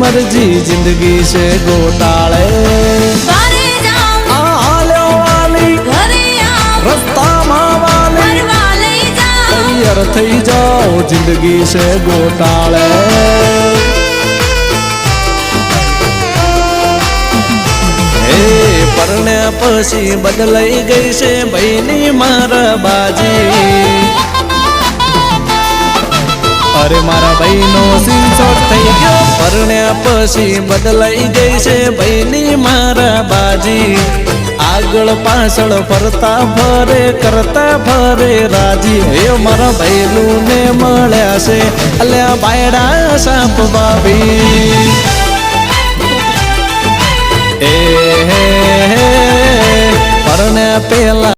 मर्जी जिंदगी से गोटाले रस्ता तैयार थई जाओ जिंदगी से गोटाले परने पछी बदलाई गई से बहनी मारा बाजी अरे मारा बहनो सिंचोट थई गयो परने पछी बदलाई गई से बहनी मारा बाजी आगळ पाछळ फरता फरे करता फरे राजी हे मारा भैलू ने मळ्या से अल्या बायडा साप बाबी परने पेला